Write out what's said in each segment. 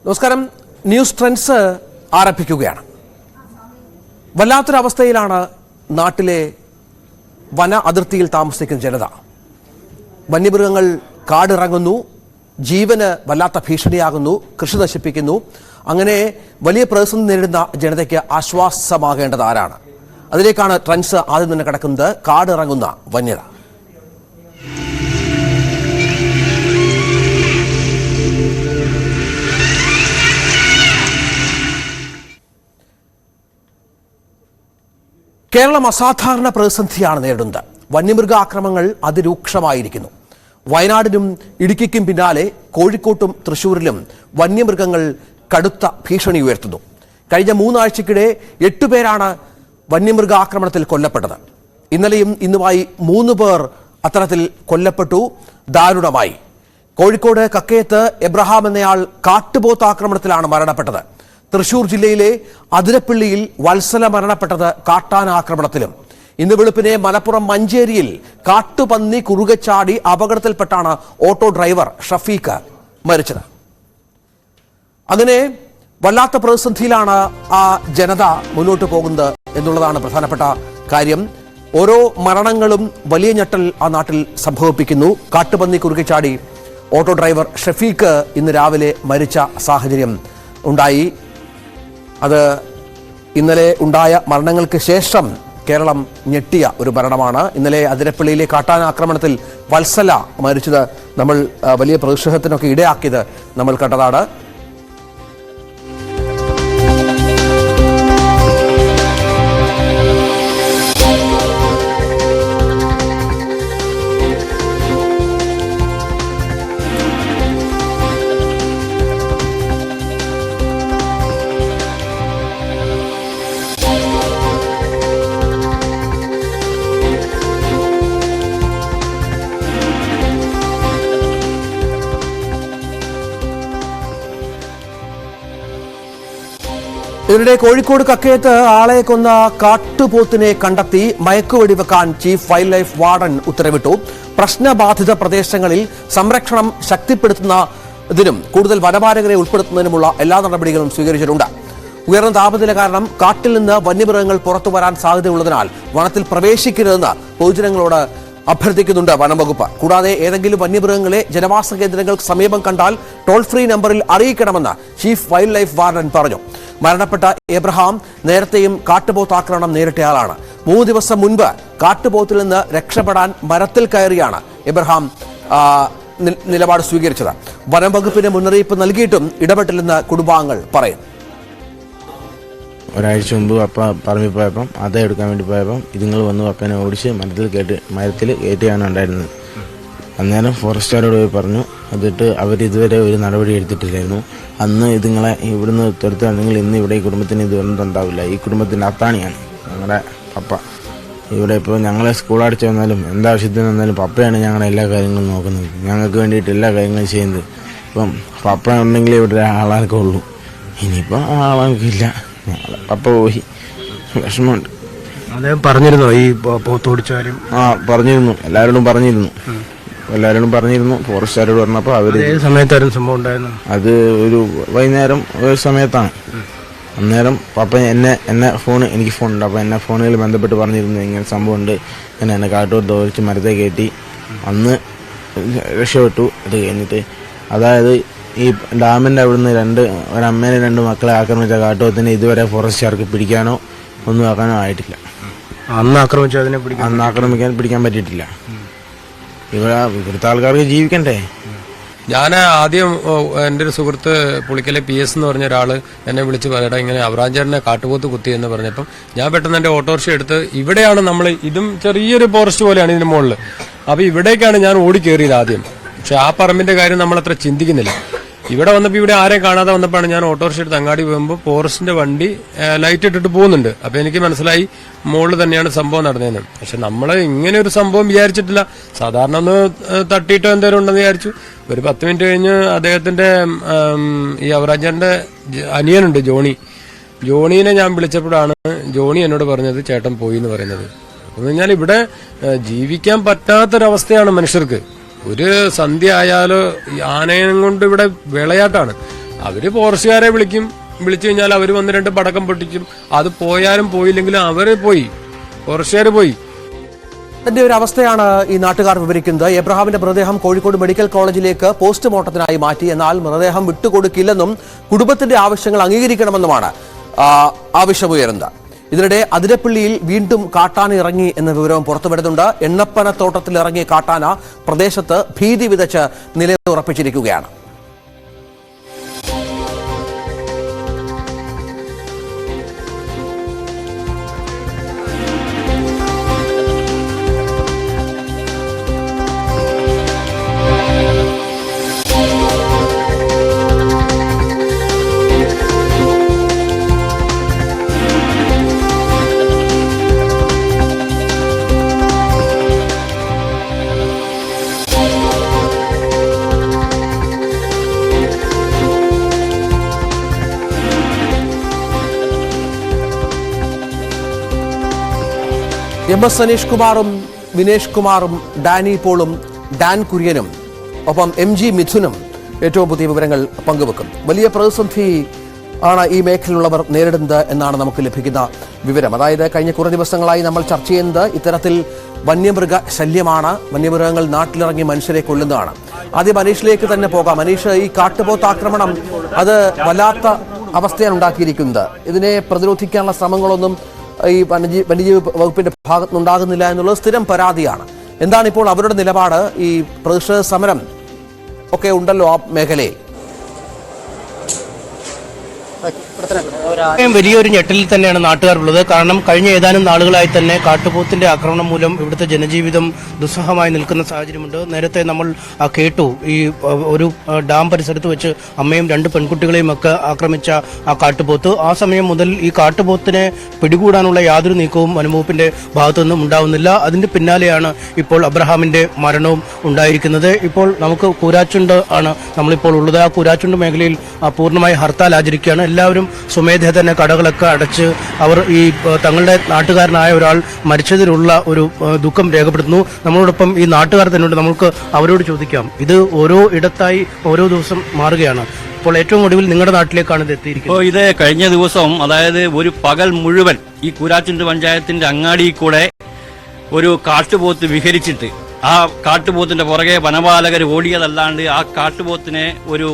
നമസ്കാരം. News trends ആരംഭിക്കുകയാണ്. വല്ലാത്തൊരവസ്ഥയിലാണ് നാട്ടിലെ വന അതിർത്തിയിൽ താമസിക്കുന്ന ജനത. വന്യമൃഗങ്ങൾ കാടിറങ്ങുന്നു, ജീവന് വല്ലാത്ത ഭീഷണിയാകുന്നു, കൃഷി നശിപ്പിക്കുന്നു. അങ്ങനെ വലിയ പ്രതിസന്ധി നേരിടുന്ന ജനതയ്ക്ക് ആശ്വാസമാകേണ്ടത് ആരാണ്? അതിലേക്കാണ് ട്രെൻഡ്സ് ആദ്യം തന്നെ കിടക്കുന്നത്. കാടിറങ്ങുന്ന വന്യത. കേരളം അസാധാരണ പ്രതിസന്ധിയാണ് നേരിടുന്നത്. വന്യമൃഗ ആക്രമണങ്ങൾ അതിരൂക്ഷമായിരിക്കുന്നു. വയനാടിനും ഇടുക്കിക്കും പിന്നാലെ കോഴിക്കോട്ടും തൃശൂരിലും വന്യമൃഗങ്ങൾ കടുത്ത ഭീഷണി ഉയർത്തുന്നു. കഴിഞ്ഞ 3 ആഴ്ചക്കിടെ 8 പേരാണ് വന്യമൃഗ ആക്രമണത്തിൽ കൊല്ലപ്പെട്ടത്. ഇന്നലെയും ഇന്നുമായി 3 പേർ അത്തരത്തിൽ കൊല്ലപ്പെട്ടു. ദാരുണമായി. കോഴിക്കോട് കക്കയത്ത് എബ്രഹാം എന്നയാൾ കാട്ടുപോത്ത് ആക്രമണത്തിലാണ് മരണപ്പെട്ടത്. തൃശൂർ ജില്ലയിലെ അതിരപ്പള്ളിയിൽ വത്സല മരണപ്പെട്ടത് കാട്ടാനാക്രമണത്തിലും. ഇന്ന് വെളുപ്പിനെ മലപ്പുറം മഞ്ചേരിയിൽ കാട്ടുപന്നി കുറുകെ ചാടി അപകടത്തിൽപ്പെട്ടാണ് ഓട്ടോ ഡ്രൈവർ ഷഫീഖ് മരിച്ചത്. അങ്ങനെ വല്ലാത്ത പ്രതിസന്ധിയിലാണ് ആ ജനത മുന്നോട്ട് പോകുന്നത് എന്നുള്ളതാണ് പ്രധാനപ്പെട്ട കാര്യം. ഓരോ മരണങ്ങളും വലിയ ഞെട്ടൽ ആ നാട്ടിൽ സംഭവിപ്പിക്കുന്നു. കാട്ടുപന്നി കുറുകെ ചാടി ഓട്ടോ ഡ്രൈവർ ഷഫീഖ് ഇന്ന് രാവിലെ മരിച്ച സാഹചര്യം ഉണ്ടായി. അത് ഇന്നലെ ഉണ്ടായ മരണങ്ങൾക്ക് ശേഷം കേരളം ഞെട്ടിയ ഒരു മരണമാണ്. ഇന്നലെ അതിരപ്പള്ളിയിലെ കാട്ടാനാക്രമണത്തിൽ വത്സല മരിച്ചത് നമ്മൾ വലിയ പ്രതിഷേധത്തിനൊക്കെ ഇടയാക്കിയത് നമ്മൾ കണ്ടതാണ്. ഇതിനിടെ കോഴിക്കോട് കക്കയത്ത് ആളെ കൊന്ന കാട്ടുപോത്തിനെ കണ്ടെത്തി മയക്കുവെടി വെക്കാൻ ചീഫ് വൈൽഡ് ലൈഫ് വാർഡൻ ഉത്തരവിട്ടു. പ്രശ്നബാധിത പ്രദേശങ്ങളിൽ സംരക്ഷണം ശക്തിപ്പെടുത്തുന്നതിനും കൂടുതൽ വനപാലകരെ ഉൾപ്പെടുത്തുന്നതിനുമുള്ള എല്ലാ നടപടികളും സ്വീകരിച്ചിട്ടുണ്ട്. ഉയർന്ന താപനില കാരണം കാട്ടിൽ നിന്ന് വന്യമൃഗങ്ങൾ പുറത്തു വരാൻ സാധ്യതയുള്ളതിനാൽ വനത്തിൽ പ്രവേശിക്കരുതെന്ന് പൊതുജനങ്ങളോട് അഭ്യർത്ഥിക്കുന്നുണ്ട് വനംവകുപ്പ്. കൂടാതെ ഏതെങ്കിലും വന്യമൃഗങ്ങളെ ജനവാസ കേന്ദ്രങ്ങൾക്ക് സമീപം കണ്ടാൽ ടോൾ ഫ്രീ നമ്പറിൽ അറിയിക്കണമെന്ന് ചീഫ് വൈൽഡ് ലൈഫ് വാർഡൻ പറഞ്ഞു. മരണപ്പെട്ട എബ്രഹാം നേരത്തെയും കാട്ടുപോത്ത് ആക്രമണം നേരിട്ടയാളാണ്. 3 ദിവസം മുൻപ് കാട്ടുപോത്തിൽ നിന്ന് രക്ഷപ്പെടാൻ മരത്തിൽ കയറിയാണ് എബ്രഹാം നിലപാട് സ്വീകരിച്ചത്. വനം വകുപ്പിന് മുന്നറിയിപ്പ് നൽകിയിട്ടും ഇടപെട്ടില്ലെന്ന് കുടുംബാംഗങ്ങൾ പറയുന്നു. ഒരാഴ്ച മുമ്പ് അപ്പ പറമ്പിൽ പോയപ്പം അതേ എടുക്കാൻ വേണ്ടി പോയപ്പം ഇതുങ്ങൾ വന്ന് അപ്പനെ ഓടിച്ച് മരത്തിൽ കയറ്റിയാണ് ഉണ്ടായിരുന്നത്. അന്നേരം ഫോറസ്റ്റുകാരോട് പോയി പറഞ്ഞു. എന്നിട്ട് അവരിതുവരെ ഒരു നടപടി എടുത്തിട്ടില്ലായിരുന്നു. അന്ന് ഇതുങ്ങളെ ഇവിടുന്ന് തുരത്തുകയാണെങ്കിൽ ഇന്ന് ഇവിടെ ഈ കുടുംബത്തിന് ഇതൊന്നും ഉണ്ടാവില്ല. ഈ കുടുംബത്തിൻ്റെ അത്താണിയാണ് ഞങ്ങളുടെ പപ്പ. ഇവിടെ ഇപ്പോൾ ഞങ്ങളെ സ്കൂൾ അടിച്ചു വന്നാലും എന്താവശ്യത്തിന് വന്നാലും പപ്പയാണ് ഞങ്ങളുടെ എല്ലാ കാര്യങ്ങളും നോക്കുന്നത്. ഞങ്ങൾക്ക് വേണ്ടിയിട്ട് എല്ലാ കാര്യങ്ങളും ചെയ്യുന്നത്. ഇപ്പം പപ്പ ഉണ്ടെങ്കിൽ ഇവിടെ ആളാർക്കേ ഉള്ളൂ. ഇനിയിപ്പോൾ ആളാർക്കില്ല. പപ്പ പോയി. വിഷമമുണ്ട്. അദ്ദേഹം പറഞ്ഞിരുന്നോ ഈ പോത്തോടിച്ച കാര്യം? പറഞ്ഞിരുന്നു. എല്ലാവരോടും പറഞ്ഞിരുന്നു. ഫോറസ്റ്റുകാരോട് പറഞ്ഞപ്പോൾ അവർ സമയത്തായിരുന്നു സംഭവം ഉണ്ടായിരുന്നു. അത് ഒരു വൈകുന്നേരം ഒരു സമയത്താണ്. അന്നേരം പപ്പ എനിക്ക് ഫോണുണ്ട്. അപ്പോൾ എന്നെ ഫോണിൽ ബന്ധപ്പെട്ട് പറഞ്ഞിരുന്നു ഇങ്ങനെ സംഭവമുണ്ട്, എന്നെ കാട്ടൂർ തോരിച്ച് മരത്തെ കയറ്റി. അന്ന് രക്ഷപ്പെട്ടു. അത് കഴിഞ്ഞിട്ട് അതായത് ഈ ഡാമിൻ്റെ അവിടുന്ന് ഒരമ്മേനെ 2 മക്കളെ ആക്രമിച്ച കാട്ടുപോത്തിനെ ഇതുവരെ ഫോറസ്റ്റുകാർക്ക് പിടിക്കാനോ ഒന്നും ആക്കാനോ ആയിട്ടില്ല. ആക്രമിക്കാൻ പിടിക്കാൻ പറ്റിയിട്ടില്ല. ഇവിടുത്തെ ആൾക്കാർക്ക് ജീവിക്കണ്ടേ? ഞാൻ ആദ്യം എൻ്റെ ഒരു സുഹൃത്ത് പുളിക്കലെ PS എന്ന് പറഞ്ഞ ഒരാൾ എന്നെ വിളിച്ച് പറയട്ടെ ഇങ്ങനെ അവറാഞ്ചേട്ടനെ കാട്ടുപോത്ത് കുത്തി എന്ന് പറഞ്ഞപ്പം ഞാൻ പെട്ടെന്ന് എൻ്റെ ഓട്ടോറിക്ഷ എടുത്ത് ഇവിടെയാണ് നമ്മൾ, ഇതും ചെറിയൊരു ഫോറസ്റ്റ് പോലെയാണ് ഇതിന് മുകളിൽ. അപ്പോൾ ഇവിടേക്കാണ് ഞാൻ ഓടി കയറിയത് ആദ്യം. പക്ഷെ ആ പറമ്പിൻ്റെ കാര്യം നമ്മളത്ര ചിന്തിക്കുന്നില്ല. ഇവിടെ വന്നപ്പോൾ ഇവിടെ ആരെയും കാണാതെ വന്നപ്പോഴാണ് ഞാൻ ഓട്ടോറിക്ഷ എടുത്ത് അങ്ങാടി പോകുമ്പോൾ ഫോറസ്റ്റിന്റെ വണ്ടി ലൈറ്റ് ഇട്ടിട്ട് പോകുന്നുണ്ട്. അപ്പൊ എനിക്ക് മനസ്സിലായി മുകളിൽ തന്നെയാണ് സംഭവം നടന്നതെന്ന്. പക്ഷെ നമ്മൾ ഇങ്ങനെ ഒരു സംഭവം വിചാരിച്ചിട്ടില്ല. സാധാരണ ഒന്ന് തട്ടിയിട്ടോ എന്തെങ്കിലും ഉണ്ടെന്ന് വിചാരിച്ചു. ഒരു 10 മിനിറ്റ് കഴിഞ്ഞ് അദ്ദേഹത്തിന്റെ ഈ അവറാഞ്ചേട്ടന്റെ അനിയനുണ്ട് ജോണീനെ ഞാൻ വിളിച്ചപ്പോഴാണ് ജോണി എന്നോട് പറഞ്ഞത് ചേട്ടൻ പോയി എന്ന് പറയുന്നത്. എന്ന് പറഞ്ഞാൽ ഇവിടെ ജീവിക്കാൻ പറ്റാത്തൊരവസ്ഥയാണ് മനുഷ്യർക്ക്. ഒരു സന്ധ്യ ആയാലോ ആനയും കൊണ്ട് ഇവിടെ വിളയാട്ടാണ്. അവര് ഫോറസ്റ്റുകാരെ വിളിച്ചു കഴിഞ്ഞാൽ അവർ വന്ന് 2 പടക്കം പൊട്ടിക്കും. അത് പോയാലും പോയില്ലെങ്കിലും അവര് പോയി, ഫോറസ്റ്റുകാർ പോയി. അതിന്റെ ഒരു അവസ്ഥയാണ് ഈ നാട്ടുകാർ വിവരിക്കുന്നത്. എബ്രഹാമിന്റെ മൃതദേഹം കോഴിക്കോട് മെഡിക്കൽ കോളേജിലേക്ക് പോസ്റ്റ്മോർട്ടത്തിനായി മാറ്റി. എന്നാൽ മൃതദേഹം വിട്ടുകൊടുക്കില്ലെന്നും കുടുംബത്തിന്റെ ആവശ്യങ്ങൾ അംഗീകരിക്കണമെന്നുമാണ് ആവശ്യമുയരുന്നത്. ഇതിനിടെ അതിരപ്പള്ളിയിൽ വീണ്ടും കാട്ടാന ഇറങ്ങി എന്ന വിവരവും പുറത്തുവരുന്നുണ്ട്. എണ്ണപ്പനത്തോട്ടത്തിൽ ഇറങ്ങിയ കാട്ടാന പ്രദേശത്ത് ഭീതി വിതച്ച് നിലയുറപ്പിച്ചിരിക്കുകയാണ്. MS സനീഷ് കുമാറും വിനേഷ് കുമാറും ഡാനി പോളും ഡാൻ കുര്യനും ഒപ്പം MG മിഥുനും ഏറ്റവും പുതിയ വിവരങ്ങൾ പങ്കുവെക്കും. വലിയ പ്രതിസന്ധി ആണ് ഈ മേഖലയിലുള്ളവർ നേരിടുന്നത് എന്നാണ് നമുക്ക് ലഭിക്കുന്ന വിവരം. അതായത് കഴിഞ്ഞ കുറേ ദിവസങ്ങളായി നമ്മൾ ചർച്ച ചെയ്യുന്നത് ഇത്തരത്തിൽ വന്യമൃഗ ശല്യമാണ്. വന്യമൃഗങ്ങൾ നാട്ടിലിറങ്ങി മനുഷ്യരെ കൊല്ലുന്നതാണ്. ആദ്യം അനീഷിലേക്ക് തന്നെ പോകാം. അനീഷ്, ഈ കാട്ടുപോത്ത് ആക്രമണം അത് വല്ലാത്ത അവസ്ഥയാണ് ഉണ്ടാക്കിയിരിക്കുന്നത്. ഇതിനെ പ്രതിരോധിക്കാനുള്ള ശ്രമങ്ങളൊന്നും ഈ വന്യജീവി വകുപ്പിന്റെ ഭാഗത്തുനിന്നുണ്ടാകുന്നില്ല എന്നുള്ളത് സ്ഥിരം പരാതിയാണ്. എന്താണ് ഇപ്പോൾ അവരുടെ നിലപാട്? ഈ പ്രതിഷേധ സമരം ഒക്കെ ഉണ്ടല്ലോ ആ മേഖലയിൽ. വലിയൊരു ഞെട്ടലിൽ തന്നെയാണ് നാട്ടുകാരുള്ളത്. കാരണം കഴിഞ്ഞ ഏതാനും നാളുകളായി തന്നെ കാട്ടുപോത്തിന്റെ ആക്രമണം മൂലം ഇവിടുത്തെ ജനജീവിതം ദുസ്സഹമായി നിൽക്കുന്ന സാഹചര്യമുണ്ട്. നേരത്തെ നമ്മൾ കേട്ടു, ഈ ഒരു ഡാം പരിസരത്ത് വെച്ച് അമ്മയും 2 പെൺകുട്ടികളെയും ഒക്കെ ആക്രമിച്ച ആ കാട്ടുപോത്ത്. ആ സമയം മുതൽ ഈ കാട്ടുപോത്തിനെ പിടികൂടാനുള്ള യാതൊരു നീക്കവും വനംവകുപ്പിന്റെ ഭാഗത്തുനിന്നും ഉണ്ടാവുന്നില്ല. അതിന്റെ പിന്നാലെയാണ് ഇപ്പോൾ അബ്രഹാമിന്റെ മരണവും ഉണ്ടായിരിക്കുന്നത്. ഇപ്പോൾ നമുക്ക് കൂരാച്ചുണ്ട് ആണ് നമ്മളിപ്പോൾ ഉള്ളത്. ആ കൂരാച്ചുണ്ട് മേഖലയിൽ പൂർണ്ണമായി ഹർത്താൽ ആചരിക്കുകയാണ്. എല്ലാവരും സ്വമേധ തന്നെ കടകളൊക്കെ അടച്ച് അവർ ഈ തങ്ങളുടെ നാട്ടുകാരനായ ഒരാൾ മരിച്ചതിലുള്ള ഒരു ദുഃഖം രേഖപ്പെടുത്തുന്നു. നമ്മളോടൊപ്പം ഈ നാട്ടുകാർ തന്നെയുണ്ട്. നമുക്ക് അവരോട് ചോദിക്കാം. ഇത് ഓരോ ഇടത്തായി ഓരോ ദിവസം മാറുകയാണ്. ഇപ്പോൾ ഏറ്റവും ഒടുവിൽ നിങ്ങളുടെ നാട്ടിലേക്കാണ് ഇത് എത്തിയിരിക്കുന്നത്. ഇത് കഴിഞ്ഞ ദിവസം, അതായത് ഒരു പകൽ മുഴുവൻ ഈ കൂരാച്ചുണ്ട് പഞ്ചായത്തിന്റെ അങ്ങാടിയിൽ കൂടെ ഒരു കാട്ടുപോത്ത് വിഹരിച്ചിട്ട് ആ കാട്ടുപോത്തിന്റെ പുറകെ വനപാലകർ ഓടിയതല്ലാണ്ട് ആ കാട്ടുപോത്തിനെ ഒരു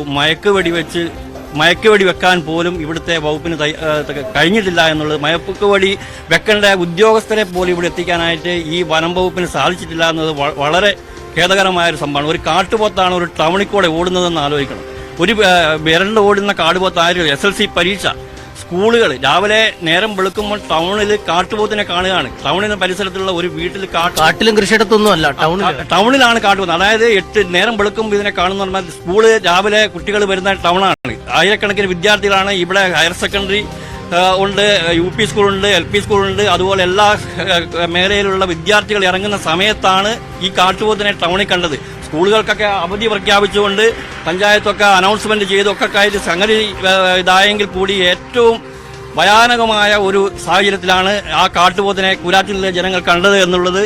മയക്കുവെടി വെക്കാൻ പോലും ഇവിടുത്തെ വകുപ്പിന് കഴിഞ്ഞിട്ടില്ല എന്നുള്ളത്. മയക്കുവെടി വെക്കേണ്ട ഉദ്യോഗസ്ഥരെ പോലും ഇവിടെ എത്തിക്കാനായിട്ട് ഈ വനം വകുപ്പിന് സാധിച്ചിട്ടില്ല എന്നത് വളരെ ഖേദകരമായ ഒരു സംഭവമാണ്. ഒരു കാട്ടുപോത്താണ് ഒരു ടൗണിൽ കൂടെ ഓടുന്നതെന്ന് ആലോചിക്കണം. ഒരു വിരലിൽ ഓടുന്ന കാട്ടുപോത്തായിരുന്നു. SLC പരീക്ഷ, സ്കൂളുകൾ രാവിലെ നേരം വെളുക്കുമ്പോൾ ടൗണിൽ കാട്ടുപോത്തിനെ കാണുകയാണ്. ടൗണിന് പരിസരത്തുള്ള ഒരു വീട്ടിൽ കാട്ടിലും കൃഷിയിടത്തൊന്നും അല്ല, ടൗണിലാണ് കാട്ടുപോത്ത്. അതായത് 8 നേരം വെളുക്കുമ്പോൾ ഇതിനെ കാണുന്ന പറഞ്ഞാൽ സ്കൂള് രാവിലെ കുട്ടികൾ വരുന്ന ടൗണാണ്. ആയിരക്കണക്കിന് വിദ്യാർത്ഥികളാണ് ഇവിടെ. ഹയർ സെക്കൻഡറി ഉണ്ട്, UP സ്കൂളുണ്ട്, LP സ്കൂളുണ്ട്. അതുപോലെ എല്ലാ മേഖലയിലുള്ള വിദ്യാർത്ഥികൾ ഇറങ്ങുന്ന സമയത്താണ് ഈ കാട്ടുപോത്തിനെ ടൗണിൽ കണ്ടത്. സ്കൂളുകൾക്കൊക്കെ അവധി പ്രഖ്യാപിച്ചുകൊണ്ട് പഞ്ചായത്തൊക്കെ അനൗൺസ്മെന്റ് ചെയ്തൊക്കെ ആയിട്ട് സംഗതി ഇതായെങ്കിൽ കൂടി ഏറ്റവും ഭയാനകമായ ഒരു സാഹചര്യത്തിലാണ് ആ കാട്ടുപോത്തിനെ കൂരാച്ചിലെ ജനങ്ങൾ കണ്ടത് എന്നുള്ളത്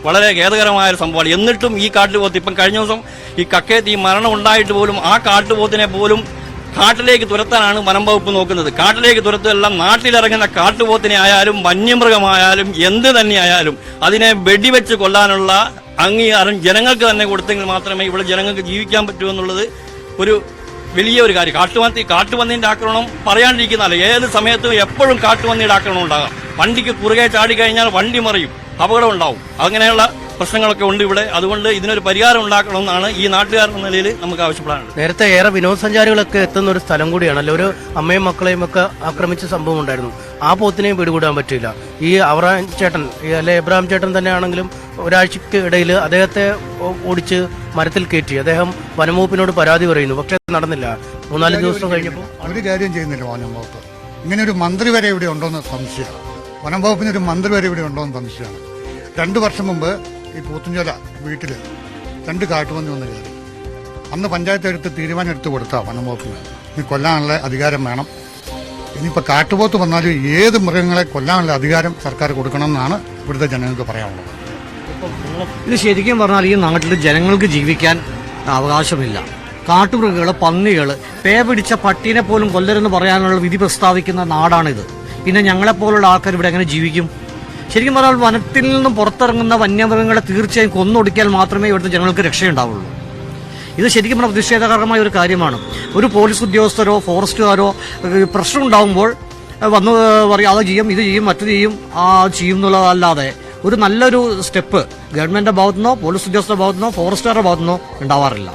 വളരെ ഖേദകരമായ ഒരു സംഭവമാണ്. എന്നിട്ടും ഈ കാട്ടുപോത്ത് ഇപ്പം കഴിഞ്ഞ ദിവസം ഈ കക്കയത്ത് ഈ മരണം ഉണ്ടായിട്ട് പോലും ആ കാട്ടുപോത്തിനെ പോലും കാട്ടിലേക്ക് തുരത്താനാണ് വനം വകുപ്പ് നോക്കുന്നത്. കാട്ടിലേക്ക് തുരത്തുമെല്ലാം നാട്ടിലിറങ്ങുന്ന കാട്ടുപോത്തിനെ ആയാലും വന്യമൃഗമായാലും എന്ത് തന്നെയായാലും അതിനെ വെടിവെച്ച് കൊല്ലാനുള്ള അംഗീകാരം ജനങ്ങൾക്ക് തന്നെ കൊടുത്തെങ്കിൽ മാത്രമേ ഇവിടെ ജനങ്ങൾക്ക് ജീവിക്കാൻ പറ്റൂ എന്നുള്ളത് ഒരു വലിയൊരു കാര്യം. കാട്ടുപന്നിന്റെ ആക്രമണം പറയാണ്ടിരിക്കുന്നതല്ല. ഏത് സമയത്തും എപ്പോഴും കാട്ടുപന്നിയുടെ ആക്രമണം ഉണ്ടാകാം. വണ്ടിക്ക് കുറുകെ ചാടിക്കഴിഞ്ഞാൽ വണ്ടി മറിയും, അപകടം ഉണ്ടാവും. അങ്ങനെയുള്ള പ്രശ്നങ്ങളൊക്കെ ഉണ്ട് ഇവിടെ. അതുകൊണ്ട് ഇതിനൊരു പരിഹാരം ഉണ്ടാക്കണമെന്നാണ് ഈ നാട്ടുകാരുടെ നിലയിൽ നമുക്ക് ആവശ്യപ്പെടാനുള്ളത്. നേരത്തെ ഏറെ വിനോദസഞ്ചാരികളൊക്കെ എത്തുന്ന ഒരു സ്ഥലം കൂടിയാണല്ലോ. ഒരു അമ്മയും മക്കളെയും ഒക്കെ ആക്രമിച്ച സംഭവം ഉണ്ടായിരുന്നു. ആ പോത്തിനെയും പിടികൂടാൻ പറ്റില്ല. ഈ അബ്രഹാം ചേട്ടൻ, അല്ലെ എബ്രഹാം ചേട്ടൻ തന്നെയാണെങ്കിലും ഒരാഴ്ചക്ക് ഇടയിൽ അദ്ദേഹത്തെ ഓടിച്ച് മരത്തിൽ കയറ്റി അദ്ദേഹം വനംവകുപ്പിനോട് പരാതി പറയുന്നു. പക്ഷെ നടന്നില്ല. 3-4 ദിവസം കഴിഞ്ഞപ്പോൾ ഒരു കാര്യം ചെയ്യുന്നില്ല വനം വകുപ്പ്. ഇങ്ങനെ ഒരു മന്ത്രി വരെ ഇവിടെ ഉണ്ടോയെന്ന് സംശയമാണ്. വനം വകുപ്പിനൊരു മന്ത്രി വരെ ഇവിടെ ഉണ്ടോയെന്ന് സംശയമാണ്. 2 വർഷം മുമ്പ് ഈ പൂത്തുഞ്ചോല വീട്ടിൽ 2 കാട്ടുപന്നി വന്ന് കയറി. അന്ന് പഞ്ചായത്ത് എടുത്ത് തീരുമാനം എടുത്ത് കൊടുത്താൽ വനം വകുപ്പിന് ഇനി കൊല്ലാനുള്ള അധികാരം വേണം. ഇനിയിപ്പോൾ കാട്ടുപോത്ത് വന്നാലും ഏത് മൃഗങ്ങളെ കൊല്ലാനുള്ള അധികാരം സർക്കാർ കൊടുക്കണം എന്നാണ് ഇവിടുത്തെ ജനങ്ങൾക്ക് പറയാനുള്ളത്. ഇത് ശരിക്കും പറഞ്ഞാൽ ഈ നാട്ടിൽ ജനങ്ങൾക്ക് ജീവിക്കാൻ അവകാശമില്ല. കാട്ടുമൃഗങ്ങൾ, പന്നികൾ, പേ പിടിച്ച പട്ടീനെ പോലും കൊല്ലരുതെന്ന് പറയാനുള്ള വിധി പ്രസ്താവിക്കുന്ന നാടാണിത്. പിന്നെ ഞങ്ങളെപ്പോലുള്ള ആൾക്കാർ ഇവിടെ എങ്ങനെ ജീവിക്കും? ശരിക്കും പറഞ്ഞാൽ വനത്തിൽ നിന്നും പുറത്തിറങ്ങുന്ന വന്യമൃഗങ്ങളെ തീർച്ചയായും കൊന്നൊടുക്കിയാൽ മാത്രമേ ഇവിടുത്തെ ജനങ്ങൾക്ക് രക്ഷയുണ്ടാവുള്ളൂ. ഇത് ശരിക്കും പറഞ്ഞാൽ പ്രതിഷേധകരമായ ഒരു കാര്യമാണ്. ഒരു പോലീസ് ഉദ്യോഗസ്ഥരോ ഫോറസ്റ്റുകാരോ പ്രശ്നം ഉണ്ടാകുമ്പോൾ വന്ന് പറയും അത് ചെയ്യും, ഇത് ചെയ്യും, മറ്റു ചെയ്യും എന്നുള്ളതല്ലാതെ ഒരു നല്ലൊരു സ്റ്റെപ്പ് ഗവൺമെന്റിന്റെ ഭാഗത്തുനിന്നോ പോലീസ് ഉദ്യോഗസ്ഥരുടെ ഭാഗത്തുനിന്നോ ഫോറസ്റ്റുകാരുടെ ഭാഗത്തുനിന്നോ ഉണ്ടാവാറില്ല.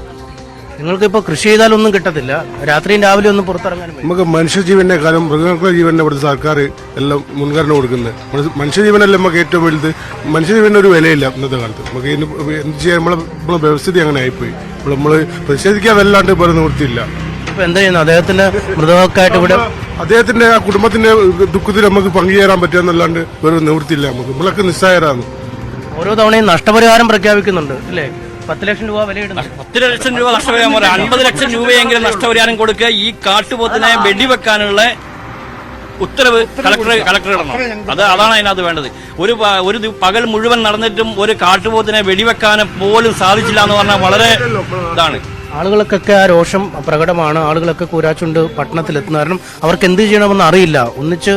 നിങ്ങൾക്കിപ്പോൾ കൃഷി ചെയ്താലൊന്നും കിട്ടത്തില്ല, രാത്രിയും രാവിലെ ഒന്നും പുറത്തിറങ്ങാനും വയ്യ. നമുക്ക് മനുഷ്യജീവന്റെ കാലം മൃഗങ്ങളുടെ ജീവനെ ഇവിടുത്തെ സർക്കാർ എല്ലാം മുൻഗണന കൊടുക്കുന്നത്. മനുഷ്യജീവനല്ലേ നമുക്ക് ഏറ്റവും വലുത്. മനുഷ്യജീവന് ഒരു വിലയില്ല ഇന്നത്തെ കാലത്ത്. നമുക്ക് എന്ത് ചെയ്യാൻ നമ്മളെ വ്യവസ്ഥിതി അങ്ങനെ ആയിപ്പോയി. നമ്മൾ പ്രതിഷേധിക്കാൻ വല്ലാണ്ട് ഇപ്പോൾ നിവൃത്തിയില്ല. ഇപ്പൊ എന്താ ചെയ്യുന്നത്? അദ്ദേഹത്തിന്റെ മൃതദേഹമൊക്കെയായിട്ട് ഇവിടെ അദ്ദേഹത്തിന്റെ ആ കുടുംബത്തിന്റെ ദുഃഖത്തിൽ നമുക്ക് പങ്കുചേരാൻ പറ്റുകയെന്നല്ലാണ്ട് വേറെ നിവൃത്തിയില്ല. നമ്മളൊക്കെ നിസ്സായരാണ്. ഓരോ തവണയും നഷ്ടപരിഹാരം പ്രഖ്യാപിക്കുന്നുണ്ട് അല്ലേ? 10 ലക്ഷം രൂപ വിലയിടുന്നു. 10 ലക്ഷം രൂപ നഷ്ടപരിഹാരം, 50 ലക്ഷം രൂപയെങ്കിലും നഷ്ടപരിഹാരം കൊടുക്കുക. ഈ കാട്ടുപോത്തിനെ വെടിവെക്കാനുള്ള ഉത്തരവ് കളക്ടർ ഇടണം. അതാണ് അതിനകത്ത് വേണ്ടത്. ഒരു പകൽ മുഴുവൻ നടന്നിട്ടും ഒരു കാട്ടുപോത്തിനെ വെടിവെക്കാൻ പോലും സാധിച്ചില്ല എന്ന് പറഞ്ഞാൽ വളരെ ഇതാണ്. ആളുകൾക്കൊക്കെ ആ രോഷം പ്രകടമാണ്. ആളുകളൊക്കെ കൂരാച്ചുണ്ട് പട്ടണത്തിലെത്തുന്ന കാരണം അവർക്ക് എന്ത് ചെയ്യണമെന്ന് അറിയില്ല. ഒന്നിച്ച്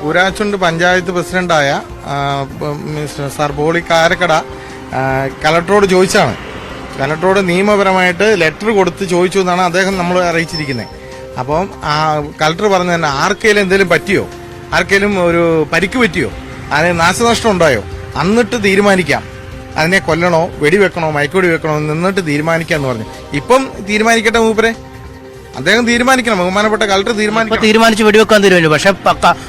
കൂരാച്ചുണ്ട് പഞ്ചായത്ത് പ്രസിഡന്റായ സാർ ബോളി കാരക്കട കലക്ടറോട് ചോദിച്ചാണ്. കലക്ടറോട് നിയമപരമായിട്ട് ലെറ്റർ കൊടുത്ത് ചോദിച്ചു എന്നാണ് അദ്ദേഹം നമ്മൾ അറിയിച്ചിരിക്കുന്നത്. അപ്പം കലക്ടർ പറഞ്ഞു തന്നെ ആർക്കെങ്കിലും എന്തെങ്കിലും പറ്റിയോ, ആർക്കെങ്കിലും ഒരു പരിക്ക് പറ്റിയോ, അതിന് നാശനഷ്ടം ഉണ്ടായോ, എന്നിട്ട് തീരുമാനിക്കാം അതിനെ കൊല്ലണോ വെടിവെക്കണോ മയക്കുവെടി വെക്കണോ നിന്നിട്ട് തീരുമാനിക്കാന്ന് പറഞ്ഞു. ഇപ്പം തീരുമാനിക്കട്ടെ മൂപ്പരെ, അദ്ദേഹം തീരുമാനിക്കണം. ബഹുമാനപ്പെട്ട കളക്ടർ തീരുമാനിച്ച് വെടിവെക്കാൻ തീരുമാനിച്ചു. പക്ഷെ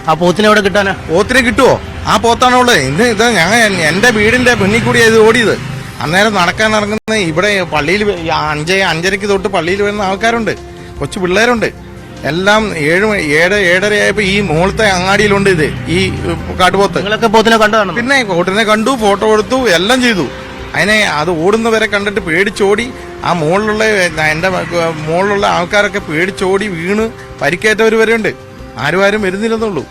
ആ പോത്തിനെ എവിടെ കിട്ടാനാ? പോത്തിനെ കിട്ടുമോ? ആ പോത്താണോ ഉള്ളത്? ഇത് ഞങ്ങൾ എന്റെ വീടിന്റെ മുന്നിൽ കൂടിയാണ് ഇത് ഓടിയത്. അന്നേരം നടക്കാൻ ഇറങ്ങുന്ന ഇവിടെ പള്ളിയിൽ 5:30 തൊട്ട് പള്ളിയിൽ വരുന്ന ആൾക്കാരുണ്ട്, കൊച്ചു പിള്ളേരുണ്ട്. എല്ലാം 7:30 ആയപ്പോ ഈ മുകളത്തെ അങ്ങാടിയിലുണ്ട് ഇത് ഈ കാട്ടുപോത്ത്. പോത്തിനെ കണ്ടതാണ്? പിന്നെ പോത്തിനെ കണ്ടു, ഫോട്ടോ എടുത്തു, എല്ലാം ചെയ്തു. അതിനെ അത് ഓടുന്നവരെ കണ്ടിട്ട് പേടിച്ചോടി. ആ എന്റെ മുകളിലുള്ള ആൾക്കാരൊക്കെ പേടിച്ചോടി വീണ് പരിക്കേറ്റവർ വരെ ഉണ്ട്. ആരും വരുന്നില്ലെന്നുള്ളൂ.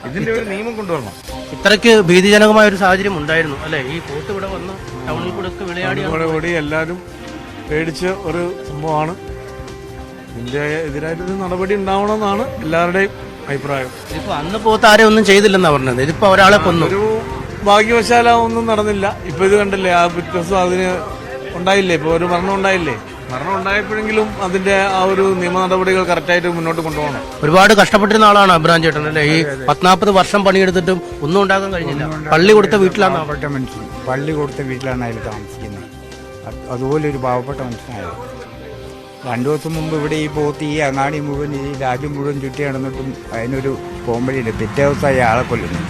ഇതിന്റെ ഒരു നിയമം കൊണ്ടുവരണം. ഇത്രയ്ക്ക് ഭീതിജനകമായ ഒരു സാഹചര്യം ഉണ്ടായിരുന്നു അല്ലെ? ഈ പോത്ത് ഇവിടെ വന്ന് ടൗണിൽ കൂടെ ഒക്കെ വിളയാടി എല്ലാവരും പേടിച്ച ഒരു സംഭവമാണ്. ഇതിന്റെ എതിരായിട്ട് നടപടി ഉണ്ടാവണമെന്നാണ് എല്ലാവരുടെയും അഭിപ്രായം. ഇതിപ്പോ അന്ന് പോത്ത് ആരെയും ഒന്നും ചെയ്തില്ലെന്നാ പറഞ്ഞത്. ഇതിപ്പോ ഒരാളെ കൊന്നു. ഒരു ഭാഗ്യവശാല ഒന്നും നടന്നില്ല. ഇപ്പൊ ഇത് കണ്ടില്ലേ, ആ വ്യത്യാസം അതിന് ഉണ്ടായില്ലേ? ഇപ്പൊ ഒരു മരണം ഉണ്ടായില്ലേ? മരണം ഉണ്ടായപ്പോഴെങ്കിലും അതിന്റെ ആ ഒരു നിയമ നടപടികൾ കറക്റ്റായിട്ട് മുന്നോട്ട് കൊണ്ടുപോകണം. ഒരുപാട് കഷ്ടപ്പെട്ടിരുന്ന ആളാണ് അബ്രഹാം ചേട്ടൻ അല്ലേ? ഈ 40 വർഷം പണിയെടുത്തിട്ടും ഒന്നും ഉണ്ടാക്കാൻ കഴിഞ്ഞില്ല. പള്ളി കൊടുത്ത വീട്ടിലാണ് പള്ളി കൊടുത്ത വീട്ടിലാണ് അയാൾ താമസിക്കുന്നത്. അതുപോലെ ഒരു പാവപ്പെട്ട മനുഷ്യനായത്. 2 ദിവസം മുമ്പ് ഇവിടെ ഈ പോത്ത് ഈ അങ്ങാടി മുഴുവൻ ഈ രാജ്യം മുഴുവൻ ചുറ്റി നടന്നിട്ടും അതിനൊരു പോംവഴിയില്ല. പിറ്റേ ദിവസം അയാളെ കൊല്ലുന്നു.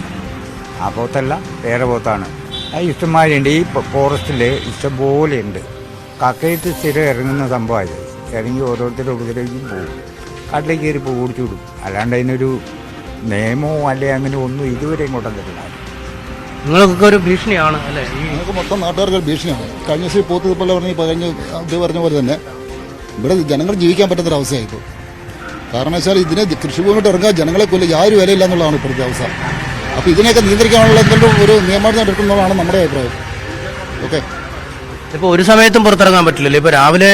ആ പോത്തല്ല, വേറെ പോത്താണ്. അത് ഇഷ്ടംമാരുണ്ട്. ഈ ഫോറസ്റ്റിൽ ഇഷ്ടംപോലെ ഉണ്ട്. കക്കയിട്ട് സ്ഥിരം ഇറങ്ങുന്ന സംഭവമായത്. ഇറങ്ങി ഓരോരുത്തരുടെ ഉപദ്രവിക്കും പോകും. കാട്ടിലേക്ക് കയറി ഇപ്പോൾ ഓടിച്ചു വിടും. അല്ലാണ്ട് അതിനൊരു നിയമമോ അല്ലെ അങ്ങനെ ഒന്നും ഇതുവരെ ഇങ്ങോട്ടും തരില്ല. നിങ്ങൾക്കൊക്കെ ഒരു ഭീഷണിയാണ് അല്ലേ? ഞങ്ങൾക്ക് മൊത്തം നാട്ടുകാർക്ക് ഒരു ഭീഷണിയാണ്. കഴിഞ്ഞ ദിവസം പോത്ത് പോലെ പറഞ്ഞ പോലെ തന്നെ ഇവിടെ ജനങ്ങൾ ജീവിക്കാൻ പറ്റാത്തൊരവസ്ഥയായിപ്പോൾ. കാരണം വെച്ചാൽ ഇതിനെ കൃഷിഭൂമിയിട്ട് ഇറങ്ങാൻ ജനങ്ങളെ കൊല്ലും യാതൊരു വിലയില്ല എന്നുള്ളതാണ് ഇപ്പോഴത്തെ അവസ്ഥ. അപ്പോൾ ഇതിനെയൊക്കെ നിയന്ത്രിക്കാനുള്ള എന്തെങ്കിലും ഒരു നിയമാവലി എടുക്കുന്നതാണ് നമ്മുടെ അഭിപ്രായം. ഓക്കെ, ഇപ്പോൾ ഒരു സമയത്തും പുറത്തിറങ്ങാൻ പറ്റില്ലല്ലോ. ഇപ്പോൾ രാവിലെ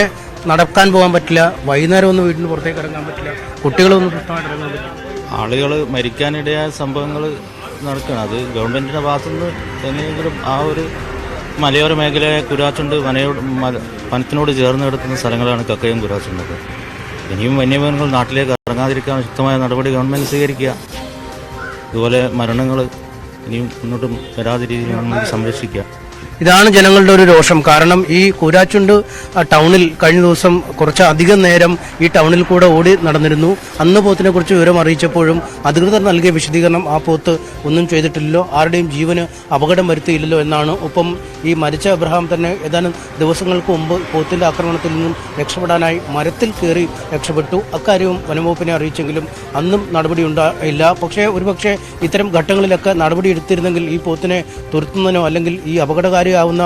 നടക്കാൻ പോകാൻ പറ്റില്ല, വൈകുന്നേരം ഒന്നും വീട്ടിന് പുറത്തേക്ക് ഇറങ്ങാൻ പറ്റില്ല, കുട്ടികളൊന്നും പുറത്തായിട്ട് ഇറങ്ങാൻ പറ്റില്ല. ആളുകൾ മരിക്കാനിടയായ സംഭവങ്ങൾ നടക്കണം. അത് ഗവൺമെന്റിന്റെ ഭാഗത്തുനിന്ന് എങ്ങനെയെങ്കിലും ആ ഒരു മലയോര മേഖലയായ കുരാച്ചുണ്ട് വനത്തിനോട് ചേർന്ന് കിടക്കുന്ന സ്ഥലങ്ങളാണ് കക്കയും കുരാച്ചുണ്ടൊക്കെ. ഇനിയും വന്യമൃഗങ്ങൾ നാട്ടിലേക്ക് ഇറങ്ങാതിരിക്കാൻ ശക്തമായ നടപടി ഗവൺമെന്റ് സ്വീകരിക്കുക. ഇതുപോലെ മരണങ്ങൾ ഇനിയും മുന്നോട്ടും വരാതെ രീതിയിൽ നമ്മൾ സംരക്ഷിക്കുക. ഇതാണ് ജനങ്ങളുടെ ഒരു രോഷം. കാരണം ഈ കൂരാച്ചുണ്ട് ടൗണിൽ കഴിഞ്ഞ ദിവസം കുറച്ച് അധികം നേരം ഈ ടൗണിൽ കൂടെ ഓടി നടന്നിരുന്നു. അന്ന് പോത്തിനെ കുറിച്ച് വിവരം അറിയിച്ചപ്പോഴും അധികൃതർ നൽകിയ വിശദീകരണം ആ പോത്ത് ഒന്നും ചെയ്തിട്ടില്ലല്ലോ, ആരുടെയും ജീവന് അപകടം വരുത്തിയില്ലല്ലോ എന്നാണ്. ഒപ്പം ഈ മരിച്ച അബ്രഹാം തന്നെ ഏതാനും ദിവസങ്ങൾക്ക് മുമ്പ് പോത്തിന്റെ ആക്രമണത്തിൽ നിന്നും രക്ഷപ്പെടാനായി മരത്തിൽ കയറി രക്ഷപ്പെട്ടു. അക്കാര്യവും വനംവകുപ്പിനെ അറിയിച്ചെങ്കിലും അന്നും നടപടി ഉണ്ടായില്ല. പക്ഷേ ഒരുപക്ഷെ ഇത്തരം ഘട്ടങ്ങളിലൊക്കെ നടപടി എടുത്തിരുന്നെങ്കിൽ ഈ പോത്തിനെ തുരത്തുന്നതിനോ അല്ലെങ്കിൽ ഈ അപകടകാരി അപകടകാരിയാവുന്ന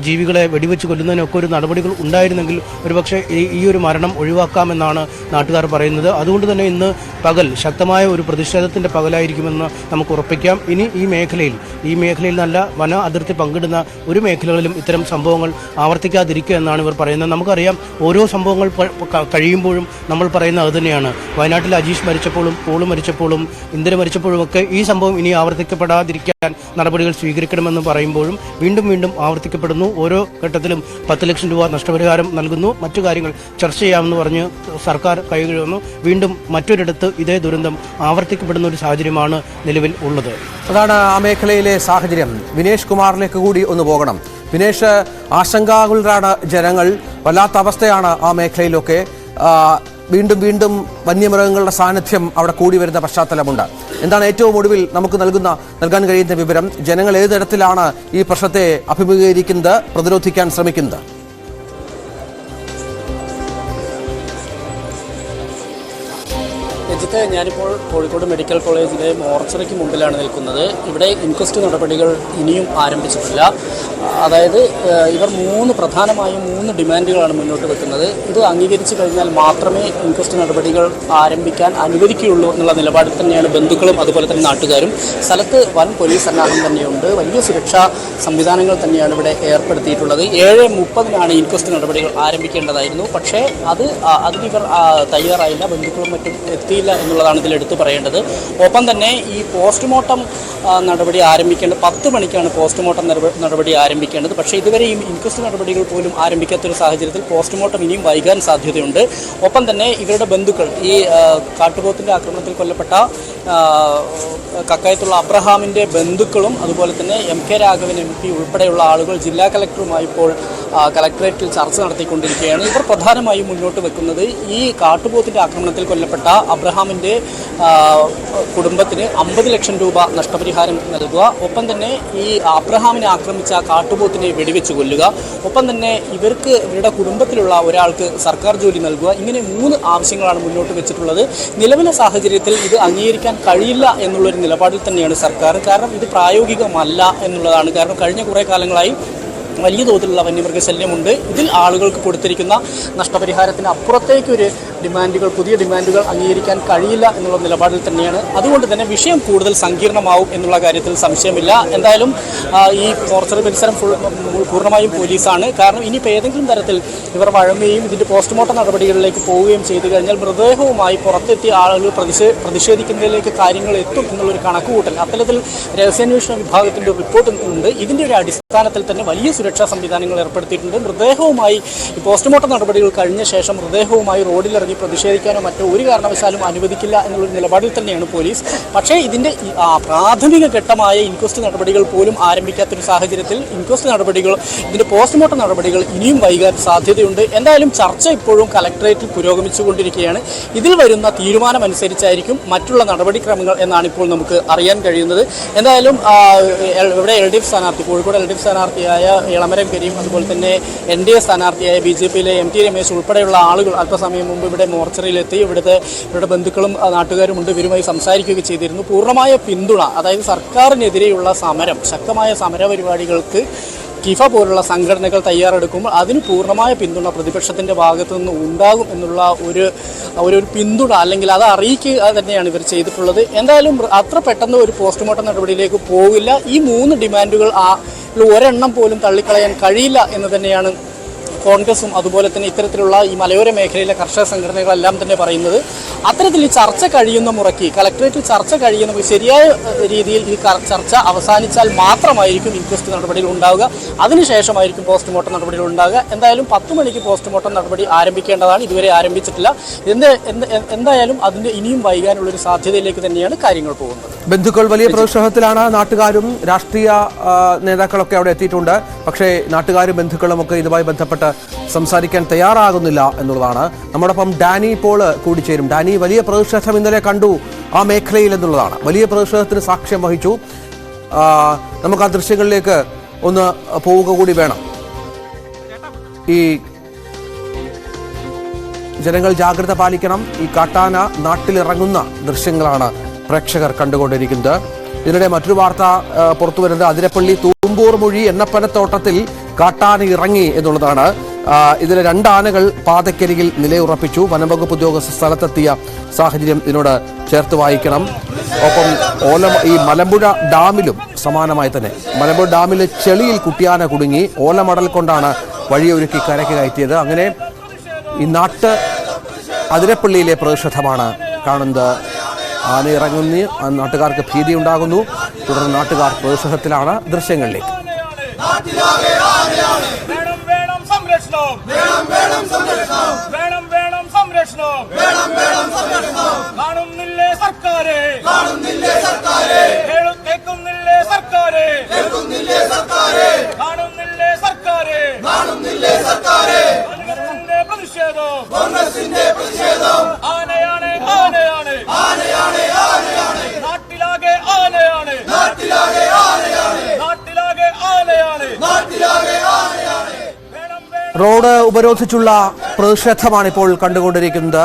ജീവികളെ വെടിവെച്ച് കൊല്ലുന്നതിനൊക്കെ ഒരു നടപടികൾ ഉണ്ടായിരുന്നെങ്കിൽ ഒരുപക്ഷെ ഈ ഒരു മരണം ഒഴിവാക്കാമെന്നാണ് നാട്ടുകാർ പറയുന്നത്. അതുകൊണ്ട് തന്നെ ഇന്ന് പകൽ ശക്തമായ ഒരു പ്രതിഷേധത്തിന്റെ പകലായിരിക്കുമെന്ന് നമുക്ക് ഉറപ്പിക്കാം. ഇനി ഈ മേഖലയിൽ നല്ല വന അതിർത്തി പങ്കിടുന്ന ഒരു മേഖലകളിലും ഇത്തരം സംഭവങ്ങൾ ആവർത്തിക്കാതിരിക്കുക എന്നാണ് ഇവർ പറയുന്നത്. നമുക്കറിയാം, ഓരോ സംഭവങ്ങൾ കഴിയുമ്പോഴും നമ്മൾ പറയുന്നത് അതുതന്നെയാണ്. വയനാട്ടിൽ അജീഷ് മരിച്ചപ്പോഴും പോള് മരിച്ചപ്പോഴും ഇന്ദിര മരിച്ചപ്പോഴും ഒക്കെ ഈ സംഭവം ഇനി ആവർത്തിക്കപ്പെടാതിരിക്കാൻ നടപടികൾ സ്വീകരിക്കണമെന്ന് പറയുമ്പോഴും വീണ്ടും വീണ്ടും ആവർത്തിക്കപ്പെടുന്നു. ഓരോ ഘട്ടത്തിലും 10 ലക്ഷം രൂപ നഷ്ടപരിഹാരം നൽകുന്നു, മറ്റു കാര്യങ്ങൾ ചർച്ച ചെയ്യാമെന്ന് പറഞ്ഞ് സർക്കാർ കൈകഴുകുന്നു. വീണ്ടും മറ്റൊരിടത്ത് ഇതേ ദുരന്തം ആവർത്തിക്കപ്പെടുന്ന ഒരു സാഹചര്യമാണ് നിലവിൽ ഉള്ളത്. അതാണ് ആ മേഖലയിലെ സാഹചര്യം. വിനേഷ് കുമാറിലേക്ക് കൂടി ഒന്ന് പോകണം. വിനേഷ്, ആശങ്കാകുലരാണ് ജനങ്ങൾ. വല്ലാത്ത അവസ്ഥയാണ് ആ മേഖലയിലൊക്കെ. വീണ്ടും വീണ്ടും വന്യമൃഗങ്ങളുടെ സാന്നിധ്യം അവിടെ കൂടി വരുന്ന പശ്ചാത്തലമുണ്ട്. എന്താണ് ഏറ്റവും ഒടുവിൽ നമുക്ക് നൽകാൻ കഴിയുന്ന വിവരം? ജനങ്ങൾ ഏത് തരത്തിലാണ് ഈ പ്രശ്നത്തെ അഭിമുഖീകരിക്കുന്നത്, പ്രതിരോധിക്കാൻ ശ്രമിക്കുന്നത്? രഞ്ജിത്ത്, ഞാനിപ്പോൾ കോഴിക്കോട് മെഡിക്കൽ കോളേജിലെ മോർച്ചറിക്ക് മുമ്പിലാണ് നിൽക്കുന്നത്. ഇവിടെ ഇൻക്വസ്റ്റ് നടപടികൾ ഇനിയും ആരംഭിച്ചിട്ടില്ല. അതായത് ഇവർ പ്രധാനമായും മൂന്ന് ഡിമാൻഡുകളാണ് മുന്നോട്ട് വെക്കുന്നത്. ഇത് അംഗീകരിച്ചു കഴിഞ്ഞാൽ മാത്രമേ ഇൻക്വസ്റ്റ് നടപടികൾ ആരംഭിക്കാൻ അനുവദിക്കുകയുള്ളൂ എന്നുള്ള നിലപാടിൽ തന്നെയാണ് ബന്ധുക്കളും അതുപോലെ തന്നെ നാട്ടുകാരും. സ്ഥലത്ത് വൻ പോലീസ് സന്നാഹം തന്നെയുണ്ട്. വലിയ സുരക്ഷാ സംവിധാനങ്ങൾ തന്നെയാണ് ഇവിടെ ഏർപ്പെടുത്തിയിട്ടുള്ളത്. 7:30 ഇൻക്വസ്റ്റ് നടപടികൾ ആരംഭിക്കേണ്ടതായിരുന്നു. പക്ഷേ അതിനിവർ തയ്യാറായില്ല. ബന്ധുക്കളും മറ്റും എത്തിയില്ല എന്നുള്ളതാണ് ഇതിൽ എടുത്തു പറയേണ്ടത്. ഒപ്പം തന്നെ ഈ പോസ്റ്റ്മോർട്ടം നടപടി ആരംഭിക്കേണ്ടത് 10 മണിക്കാണ് പോസ്റ്റ്മോർട്ടം നടപടി ആരംഭിക്കേണ്ടത്. പക്ഷേ ഇതുവരെ ഈ ഇൻക്വസ്റ്റ് നടപടികൾ പോലും ആരംഭിക്കാത്തൊരു സാഹചര്യത്തിൽ പോസ്റ്റ്മോർട്ടം ഇനിയും വൈകാൻ സാധ്യതയുണ്ട്. ഒപ്പം തന്നെ ഇവരുടെ ബന്ധുക്കൾ, ഈ കാട്ടുപോത്തിന്റെ ആക്രമണത്തിൽ കൊല്ലപ്പെട്ട കക്കായത്തുള്ള അബ്രഹാമിന്റെ ബന്ധുക്കളും അതുപോലെ തന്നെ MK രാഘവൻ MP ഉൾപ്പെടെയുള്ള ആളുകൾ ജില്ലാ കളക്ടറുമായി ഇപ്പോൾ കളക്ടറേറ്റിൽ ചർച്ച നടത്തിക്കൊണ്ടിരിക്കുകയാണ്. ഇവർ പ്രധാനമായും മുന്നോട്ട് വെക്കുന്നത് ഈ കാട്ടുപോത്തിന്റെ ആക്രമണത്തിൽ കൊല്ലപ്പെട്ട അബ്രഹാമിന്റെ കുടുംബത്തിന് 50 ലക്ഷം രൂപ നഷ്ടപരിഹാരം നൽകുക, ഒപ്പം തന്നെ ഈ അബ്രഹാമിനെ ആക്രമിച്ച കാട്ടുപോത്തിനെ വെടിവെച്ച് കൊല്ലുക, ഒപ്പം തന്നെ ഇവരുടെ കുടുംബത്തിലുള്ള ഒരാൾക്ക് സർക്കാർ ജോലി നൽകുക. ഇങ്ങനെ 3 ആവശ്യങ്ങളാണ് മുന്നോട്ട് വെച്ചിട്ടുള്ളത്. നിലവിലെ സാഹചര്യത്തിൽ ഇത് അംഗീകരിക്കാൻ കഴിയില്ല എന്നുള്ളൊരു നിലപാടിൽ തന്നെയാണ് സർക്കാർ. കാരണം ഇത് പ്രായോഗികമല്ല എന്നുള്ളതാണ്. കാരണം കഴിഞ്ഞ കുറേ കാലങ്ങളായി വലിയ തോതിലുള്ള വന്യമൃഗശല്യമുണ്ട്. ഇതിൽ ആളുകൾക്ക് കൊടുത്തിരിക്കുന്ന നഷ്ടപരിഹാരത്തിന് അപ്പുറത്തേക്കൊരു പുതിയ ഡിമാൻഡുകൾ അംഗീകരിക്കാൻ കഴിയില്ല എന്നുള്ള നിലപാടിൽ തന്നെയാണ്. അതുകൊണ്ട് തന്നെ വിഷയം കൂടുതൽ സങ്കീർണമാവും എന്നുള്ള കാര്യത്തിൽ സംശയമില്ല. എന്തായാലും ഈ മോർച്ചറി പരിസരം പൂർണ്ണമായും പോലീസാണ്. കാരണം ഇനിയിപ്പോൾ ഏതെങ്കിലും തരത്തിൽ ഇവർ വഴങ്ങുകയും ഇതിൻ്റെ പോസ്റ്റ്മോർട്ടം നടപടികളിലേക്ക് പോവുകയും ചെയ്തു കഴിഞ്ഞാൽ മൃതദേഹവുമായി പുറത്തെത്തിയ ആളുകൾ പ്രതിഷേധിക്കുന്നതിലേക്ക് കാര്യങ്ങൾ എത്തും എന്നുള്ളൊരു കണക്കുകൂട്ടൽ അത്തരത്തിൽ രഹസ്യാന്വേഷണ വിഭാഗത്തിൻ്റെ റിപ്പോർട്ട് ഉണ്ട്. ഇതിൻ്റെ ഒരു അടിസ്ഥാനത്തിൽ തന്നെ വലിയ സുരക്ഷാ സംവിധാനങ്ങൾ ഏർപ്പെടുത്തിയിട്ടുണ്ട്. മൃതദേഹവുമായി പോസ്റ്റ്മോർട്ടം നടപടികൾ കഴിഞ്ഞ ശേഷം മൃതദേഹവുമായി റോഡിലിറങ്ങി പ്രതിഷേധിക്കാനോ മറ്റോ ഒരു കാരണവശാലും അനുവദിക്കില്ല എന്നുള്ളൊരു നിലപാടിൽ തന്നെയാണ് പോലീസ്. പക്ഷേ ഇതിൻ്റെ പ്രാഥമിക ഘട്ടമായ ഇൻക്വസ്റ്റ് നടപടികൾ പോലും ആരംഭിക്കാത്തൊരു സാഹചര്യത്തിൽ ഇതിൻ്റെ പോസ്റ്റ്മോർട്ടം നടപടികൾ ഇനിയും വൈകാൻ സാധ്യതയുണ്ട്. എന്തായാലും ചർച്ച ഇപ്പോഴും കളക്ടറേറ്റിൽ പുരോഗമിച്ചുകൊണ്ടിരിക്കുകയാണ്. ഇതിൽ വരുന്ന തീരുമാനമനുസരിച്ചായിരിക്കും മറ്റുള്ള നടപടിക്രമങ്ങൾ എന്നാണ് ഇപ്പോൾ നമുക്ക് അറിയാൻ കഴിയുന്നത്. എന്തായാലും ഇവിടെ LDF സ്ഥാനാർത്ഥി, കോഴിക്കോട് LDF സ്ഥാനാർത്ഥിയായ ഇളമരം കരീം, അതുപോലെ തന്നെ NDA സ്ഥാനാർത്ഥിയായ BJPയിലെ MT രമേശ് ഉൾപ്പെടെയുള്ള ആളുകൾ അല്പസമയം മുമ്പ് ഇവിടെ മോർച്ചറിയിലെത്തി. ഇവരുടെ ബന്ധുക്കളും നാട്ടുകാരും ഉണ്ട്. ഇവരുമായി സംസാരിക്കുകയൊക്കെ ചെയ്തിരുന്നു. പൂർണ്ണമായ പിന്തുണ, അതായത് സർക്കാരിനെതിരെയുള്ള ശക്തമായ സമര പരിപാടികൾക്ക് കിഫ പോലുള്ള സംഘടനകൾ തയ്യാറെടുക്കുമ്പോൾ അതിന് പൂർണ്ണമായ പിന്തുണ പ്രതിപക്ഷത്തിൻ്റെ ഭാഗത്തു നിന്ന് ഉണ്ടാകും എന്നുള്ള ഒരു പിന്തുണ, അല്ലെങ്കിൽ അത് അറിയിക്കുക തന്നെയാണ് ഇവർ ചെയ്തിട്ടുള്ളത്. എന്തായാലും അത്ര പെട്ടെന്ന് ഒരു പോസ്റ്റ്മോർട്ടം നടപടിയിലേക്ക് പോകില്ല. ഈ 3 ഡിമാൻഡുകൾ ഒരെണ്ണം പോലും തള്ളിക്കളയാൻ കഴിയില്ല എന്ന് തന്നെയാണ് കോൺഗ്രസും അതുപോലെ തന്നെ ഇത്തരത്തിലുള്ള ഈ മലയോര മേഖലയിലെ കർഷക സംഘടനകളെല്ലാം തന്നെ പറയുന്നത്. അത്തരത്തിൽ ഈ ചർച്ച കഴിയുന്ന മുറയ്ക്ക്, കളക്ടറേറ്റിൽ ചർച്ച കഴിയുന്ന ശരിയായ രീതിയിൽ ഈ ചർച്ച അവസാനിച്ചാൽ മാത്രമായിരിക്കും ഇൻക്വസ്റ്റ് നടപടികൾ ഉണ്ടാവുക. അതിനുശേഷമായിരിക്കും പോസ്റ്റ്മോർട്ടം നടപടികൾ ഉണ്ടാവുക. എന്തായാലും 10 മണിക്ക് പോസ്റ്റ്മോർട്ടം നടപടി ആരംഭിക്കേണ്ടതാണ്. ഇതുവരെ ആരംഭിച്ചിട്ടില്ല. എന്തായാലും അതിൻ്റെ ഇനിയും വൈകാനുള്ളൊരു സാധ്യതയിലേക്ക് തന്നെയാണ് കാര്യങ്ങൾ പോകുന്നത്. ബന്ധുക്കൾ വലിയ പ്രതിഷേധത്തിലാണ്. നാട്ടുകാരും രാഷ്ട്രീയ നേതാക്കളൊക്കെ അവിടെ എത്തിയിട്ടുണ്ട്. പക്ഷേ നാട്ടുകാരും ബന്ധുക്കളും ഒക്കെ ഇതുമായി ബന്ധപ്പെട്ട് സംസാരിക്കാൻ തയ്യാറാകുന്നില്ല എന്നുള്ളതാണ്. നമ്മോടൊപ്പം ഡാനി പോൾ കൂടി ചേരും. ഡാനി, വലിയ പ്രതിഷേധം ഇന്നലെ കണ്ടു ആ മേഖലയിൽ എന്നുള്ളതാണ്. വലിയ പ്രതിഷേധത്തിന് സാക്ഷ്യം വഹിച്ചു. നമുക്ക് ആ ദൃശ്യങ്ങളിലേക്ക് ഒന്ന് പോവുക കൂടി വേണം. ഈ ജനങ്ങൾ ജാഗ്രത പാലിക്കണം. ഈ കാട്ടാന നാട്ടിലിറങ്ങുന്ന ദൃശ്യങ്ങളാണ് പ്രേക്ഷകർ കണ്ടുകൊണ്ടിരിക്കുന്നത്. ഇതിനിടെ മറ്റൊരു വാർത്ത പുറത്തു വരുന്നത് അതിരപ്പള്ളി തൂമ്പൂർ മൊഴി എണ്ണപ്പനത്തോട്ടത്തിൽ കാട്ടാന ഇറങ്ങി എന്നുള്ളതാണ്. ഇതിലെ 2 ആനകൾ പാതക്കരികിൽ നിലയുറപ്പിച്ചു. വനംവകുപ്പ് ഉദ്യോഗസ്ഥർ സ്ഥലത്തെത്തിയ സാഹചര്യം ഇതിനോട് ചേർത്ത് വായിക്കണം. ഒപ്പം ഈ മലമ്പുഴ ഡാമിലും സമാനമായി തന്നെ മലമ്പുഴ ഡാമിലെ ചെളിയിൽ കുട്ടിയാന കുടുങ്ങി. ഓലമടൽ കൊണ്ടാണ് വഴിയൊരുക്കി കരയ്ക്ക് കയറ്റിയത്. അങ്ങനെ ഈ അതിരപ്പള്ളിയിലെ പ്രതിഷേധമാണ് കാണുന്നത്. ആന ഇറങ്ങുന്ന നാട്ടുകാർക്ക് ഭീതി ഉണ്ടാകുന്നു. തുടർന്ന് നാട്ടുകാർ പ്രതിഷേധത്തിലാണ്. ദൃശ്യങ്ങളിലേക്ക്. റോഡ് ഉപരോധിച്ചുള്ള പ്രതിഷേധമാണ് ഇപ്പോൾ കണ്ടുകൊണ്ടിരിക്കുന്നത്.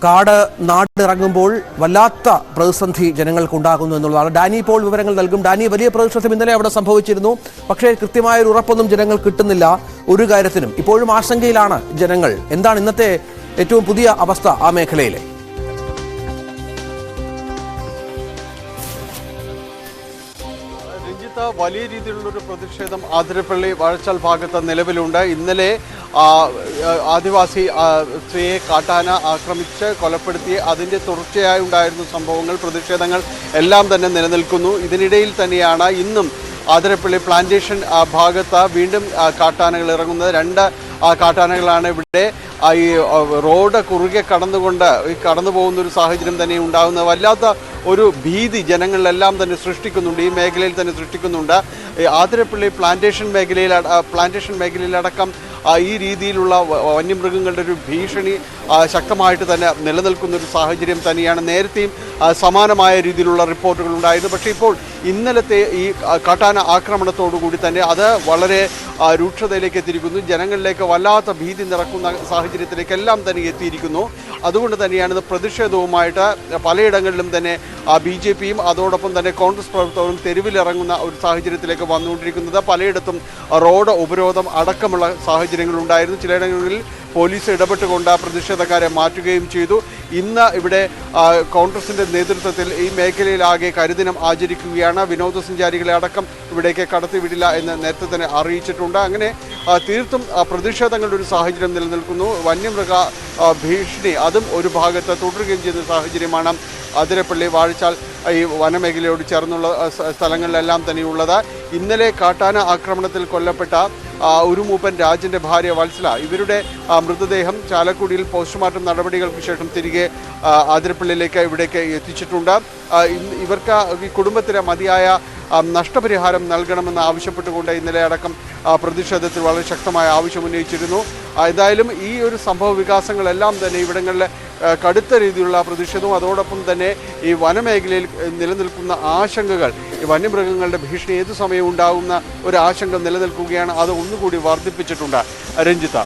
കാട് നാടിറങ്ങുമ്പോൾ വല്ലാത്ത പ്രതിസന്ധി ജനങ്ങൾക്കുണ്ടാകുന്നു എന്നുള്ളതാണ്. ഡാനി ഇപ്പോൾ വിവരങ്ങൾ നൽകും. ഡാനി, വലിയ പ്രതിഷേധം ഇന്നലെ അവിടെ സംഭവിച്ചിരുന്നു. പക്ഷേ കൃത്യമായൊരു ഉറപ്പൊന്നും ജനങ്ങൾ കിട്ടുന്നില്ല ഒരു കാര്യത്തിനും. ഇപ്പോഴും ആശങ്കയിലാണ് ജനങ്ങൾ. എന്താണ് ഇന്നത്തെ ഏറ്റവും പുതിയ അവസ്ഥ ആ മേഖലയിലെ? വലിയ രീതിയിലുള്ളൊരു പ്രതിഷേധം ആതിരപ്പള്ളി വാഴച്ചാൽ ഭാഗത്ത് നിലവിലുണ്ട്. ഇന്നലെ ആദിവാസി സ്ത്രീയെ കാട്ടാന ആക്രമിച്ച് കൊലപ്പെടുത്തി അതിൻ്റെ തുടർച്ചയായി ഉണ്ടായിരുന്ന സംഭവങ്ങൾ, പ്രതിഷേധങ്ങൾ എല്ലാം തന്നെ നിലനിൽക്കുന്നു. ഇതിനിടയിൽ തന്നെയാണ് ഇന്നും ആതിരപ്പള്ളി പ്ലാന്റേഷൻ ഭാഗത്ത് വീണ്ടും കാട്ടാനകൾ ഇറങ്ങുന്നത്. 2 കാട്ടാനകളാണ് ഇവിടെ ഈ റോഡ് കുറുകെ കടന്നു പോകുന്നൊരു സാഹചര്യം തന്നെ ഉണ്ടാകുന്നത്. വല്ലാത്ത ഒരു ഭീതി ജനങ്ങളിലെല്ലാം തന്നെ സൃഷ്ടിക്കുന്നുണ്ട്, ഈ മേഖലയിൽ തന്നെ സൃഷ്ടിക്കുന്നുണ്ട്. ആതിരപ്പള്ളി പ്ലാന്റേഷൻ മേഖലയിലടക്കം ഈ രീതിയിലുള്ള വന്യമൃഗങ്ങളുടെ ഒരു ഭീഷണി ശക്തമായിട്ട് തന്നെ നിലനിൽക്കുന്നൊരു സാഹചര്യം തന്നെയാണ്. നേരത്തെയും സമാനമായ രീതിയിലുള്ള റിപ്പോർട്ടുകൾ ഉണ്ടായിരുന്നു. പക്ഷേ ഇപ്പോൾ ഇന്നലത്തെ ഈ കാട്ടാന ആക്രമണത്തോടുകൂടി തന്നെ അത് വളരെ രൂക്ഷതയിലേക്ക് എത്തിയിരിക്കുന്നു. ജനങ്ങളിലേക്ക് വല്ലാത്ത ഭീതി നിറക്കുന്ന സാഹചര്യത്തിലേക്കെല്ലാം തന്നെ എത്തിയിരിക്കുന്നു. അതുകൊണ്ട് തന്നെയാണ് ഇത് പ്രതിഷേധവുമായിട്ട് പലയിടങ്ങളിലും തന്നെ BJPയും അതോടൊപ്പം തന്നെ കോൺഗ്രസ് പ്രവർത്തകരും തെരുവിലിറങ്ങുന്ന ഒരു സാഹചര്യത്തിലേക്ക് വന്നുകൊണ്ടിരിക്കുന്നത്. പലയിടത്തും റോഡ് ഉപരോധം അടക്കമുള്ള സാഹചര്യങ്ങളുണ്ടായിരുന്നു. ചിലയിടങ്ങളിൽ പോലീസ് ഇടപെട്ടുകൊണ്ട് പ്രതിഷേധക്കാരെ മാറ്റുകയും ചെയ്തു. ഇന്ന് ഇവിടെ കോൺഗ്രസിൻ്റെ നേതൃത്വത്തിൽ ഈ മേഖലയിലാകെ കരിദിനം ആചരിക്കുകയാണ്. വിനോദസഞ്ചാരികളെ അടക്കം ഇവിടേക്ക് കടത്തിവിടില്ല എന്ന് നേരത്തെ തന്നെ അറിയിച്ചിട്ടുണ്ട്. അങ്ങനെ തീർത്തും പ്രതിഷേധങ്ങളുടെ ഒരു സാഹചര്യം നിലനിൽക്കുന്നു. വന്യമൃഗ ഭീഷണി അതും ഒരു ഭാഗത്ത് തുടരുകയും ചെയ്യുന്ന സാഹചര്യമാണ് അതിരപ്പള്ളി വാഴച്ചാൽ ഈ വനമേഖലയോട് ചേർന്നുള്ള സ്ഥലങ്ങളിലെല്ലാം തന്നെയുള്ളത്. ഇന്നലെ കാട്ടാന ആക്രമണത്തിൽ കൊല്ലപ്പെട്ട ഉരുമൂപ്പൻ രാജൻ്റെ ഭാര്യ വത്സല, ഇവരുടെ മൃതദേഹം ചാലക്കുടിയിൽ പോസ്റ്റ്മോർട്ടം നടപടികൾക്ക് ശേഷം തിരികെ അതിരപ്പള്ളിയിലേക്ക് ഇവിടേക്ക് എത്തിച്ചിട്ടുണ്ട്. ഇവർക്ക് ഈ കുടുംബത്തിന് മതിയായ നഷ്ടപരിഹാരം നൽകണമെന്ന് ആവശ്യപ്പെട്ടുകൊണ്ട് ഇന്നലെ അടക്കം പ്രതിഷേധത്തിൽ വളരെ ശക്തമായ ആവശ്യമുന്നയിച്ചിരുന്നു. എന്തായാലും ഈ ഒരു സംഭവ വികാസങ്ങളെല്ലാം തന്നെ ഇവിടങ്ങളിൽ കടുത്ത രീതിയിലുള്ള പ്രതിഷേധവും അതോടൊപ്പം തന്നെ ഈ വനമേഖലയിൽ നിലനിൽക്കുന്ന ആശങ്കകൾ, ഈ വന്യമൃഗങ്ങളുടെ ഭീഷണി ഏതു സമയവും ഉണ്ടാകുന്ന ഒരു ആശങ്ക നിലനിൽക്കുകയാണ്. അത് ഒന്നുകൂടി വർദ്ധിപ്പിച്ചിട്ടുണ്ട്. രഞ്ജിത്ത.